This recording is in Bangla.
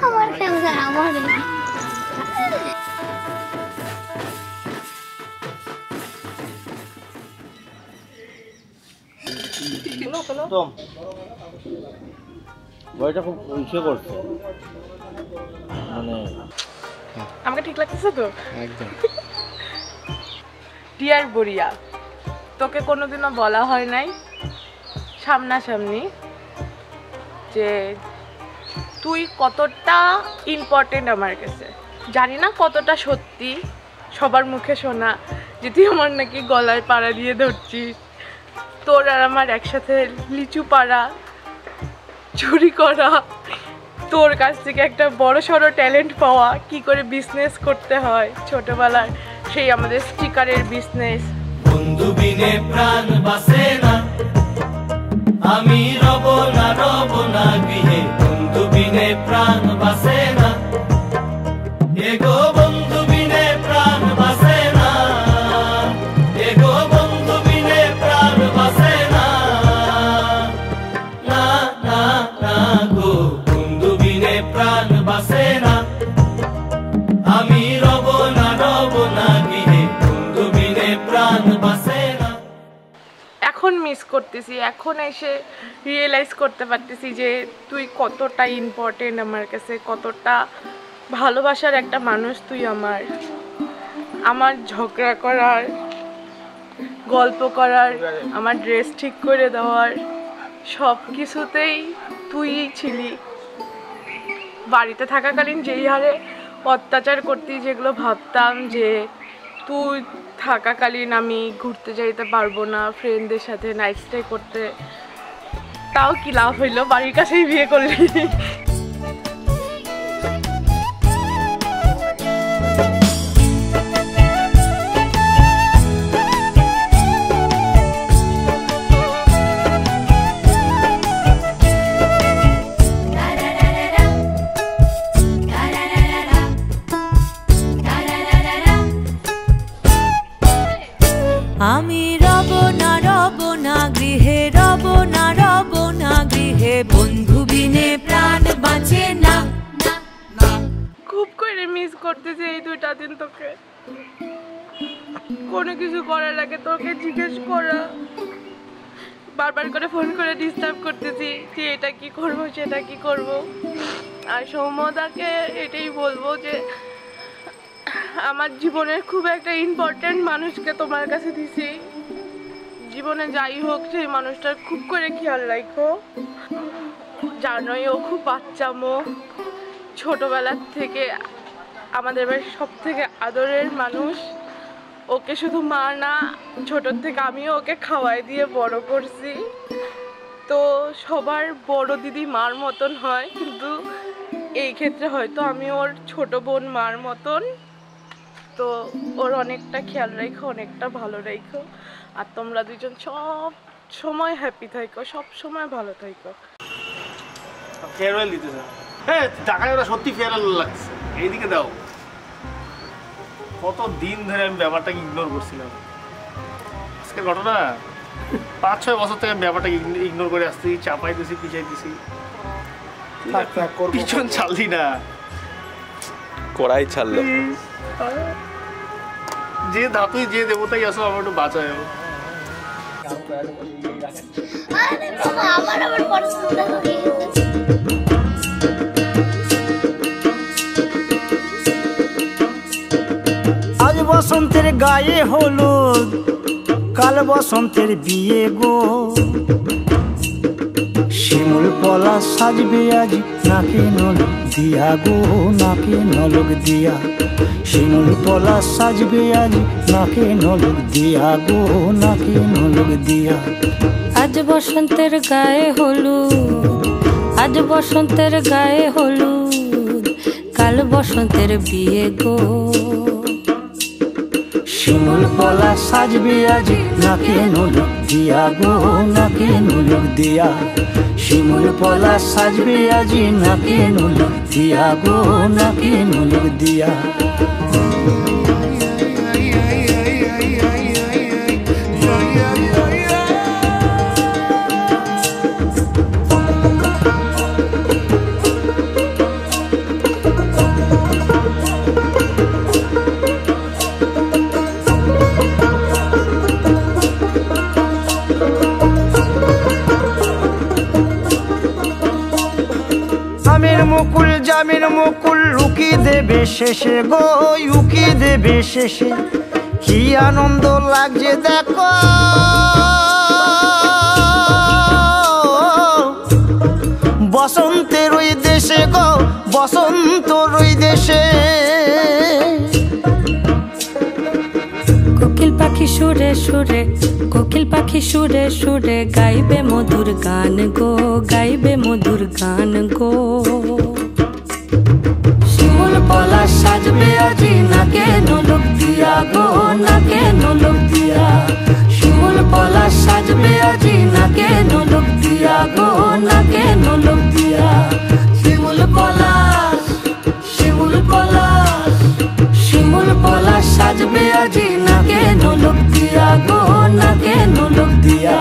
আমার ক্যান্সার আমার বইটা খুব ইচ্ছে করছে, মানে আমাকে ঠিক লাগতেছে তো একদম। ডিয়ার বরিয়া, তোকে কোনোদিনও বলা হয় নাই সামনাসামনি যে তুই কতটা ইম্পর্টেন্ট আমার কাছে। জানি না কতটা সত্যি, সবার মুখে শোনা যে তুই আমার নাকি গলায় পাড়া দিয়ে ধরছিস, তোর আর আমার একসাথে লিচু পাড়া, চুরি করা, তোর কাছ থেকে একটা বড় সড়ো ট্যালেন্ট পাওয়া, কি করে বিজনেস করতে হয় ছোটবেলার সেই আমাদের স্টিকারের বিজনেস। বন্ধু বিনে প্রাণ বাসে না, আমি রব না গৃহে, বন্ধু বিনে প্রাণ বাসে না, এগো বন্ধু বিনে প্রাণ বাসে না, এগো বন্ধু বিনে প্রাণ বাসে না, না না না গো বন্ধু বিনে প্রাণ বাসে না, আমি রব না গৃহে, বন্ধু বিনে প্রাণ বাসে না। এখন মিস করতেছি, এখন এসে রিয়েলাইজ করতে পারতেছি যে তুই কতটা ইম্পর্টেন্ট আমার কাছে, কতটা ভালোবাসার একটা মানুষ তুই আমার। আমার ঝগড়া করার, গল্প করার, আমার ড্রেস ঠিক করে দেওয়ার, সব কিছুতেই তুইই ছিলি। বাড়িতে থাকাকালীন যেই হারে অত্যাচার করতি, যেগুলো ভাবতাম যে তুই থাকাকালীন আমি ঘুরতে যাইতে পারবো না, ফ্রেন্ডদের সাথে নাইট স্টে করতে, তাও কি লাভ হইলো, বাড়ির কাছেই বিয়ে করলি। আমি রব না গৃহে, রব না গৃহে, বন্ধু বিনে প্রাণ বাঁচে না। খুব করে মিস করতেছি এই 2টা দিন তোকে। কোনো কিছু করার আগে তোকে জিজ্ঞেস করা, বারবার করে ফোন করে ডিস্টার্ব করতেছি যে এটা কি করবো সেটা কি করব। আর সৌম্যদাকে এটাই বলবো যে আমার জীবনের খুব একটা ইম্পর্ট্যান্ট মানুষকে তোমার কাছে দিছি। জীবনে যাই হোক সেই মানুষটার খুব করে খেয়াল রাখো। জানোই ও খুব বাচ্চামো, ছোটবেলার থেকে আমাদের বাড়ির সব থেকে আদরের মানুষ। ওকে শুধু মা না, ছোটোর থেকে আমিও ওকে খাওয়াই দিয়ে বড় করছি। তো সবার বড় দিদি মার মতন হয়, কিন্তু এই ক্ষেত্রে হয়তো আমি ওর ছোট বোন মার মতন। তো ওর অনেকটা খেয়াল রাখো, অনেকটা ভালো রাখো। আর তোমরা দুজন সব সময় হ্যাপি থাকো, সব সময় ভালো থাকো। ফেয়ারওয়েল দিতেছে, হ্যাঁ টাকায় ওরা সত্যি ফেয়ারওয়েল লাগছে। এইদিকে দাও, কত দিন ধরে আমি ব্যাপারটাকে ইগনোর করছিলাম। আজকের ঘটনা 5-6 বছর থেকে আমি ব্যাপারটাকে ইগনোর করে আসছি, চাপাই দিছি, পিছাই দিছি, পিছন ছাড়লি না, কড়াই ছাড়লো। যে ধাতুই যে দেবতাই আসো আমার একটু বাঁচায়। আমার পছন্দ হয়ে গেছে। আজ বসন্তের গায়ে হলুদ, কাল বসন্তের বিয়ে গো, শিমুল পলা সাজবে আজ নাকে নলক দিয়া গো, নাকে নলক দিয়া, শিমুল পলা সাজবে আজ নাকে নলক দিয়া গো, নাকে নলক দিয়া। আজ বসন্তের গায়ে হলুদ, আজ বসন্তের গায়ে হলুদ, কাল বসন্তের বিয়ে গো, শিমুল পলা সাজবে আজ নাকে নলক দিয়া গো, নাকে নলক দিয়া, শিমুল পলা সাজবে আজ নাকে নলক দিয়া গো, নাকে নলক দিয়া। গোলামের মুকুল লুকি দেবে শেষে গো লুকি দেবে শেষে কি আনন্দ লাগছে দেখো বসন্তের ওই দেশে গো বসন্তর ওই দেশে কোকিল পাখি সুরে সুরে কোকিল পাখি সুরে সুরে গাইবে মধুর গান গো গাইবে মধুর গান গো শিমুল পলাশ সাজবে আজি নাকে নলক দিয়া গো নাকে নলক দিয়া শিমুল পলাশ সাজবে আজি নাকে নলক দিয়া গো নাকে নলক দিয়া শিমুল পলাশ শিমুল পলাশ শিমুল পলাশ সাজবে আজি নাকে নলক দিয়া গো নাকে নলক দিয়া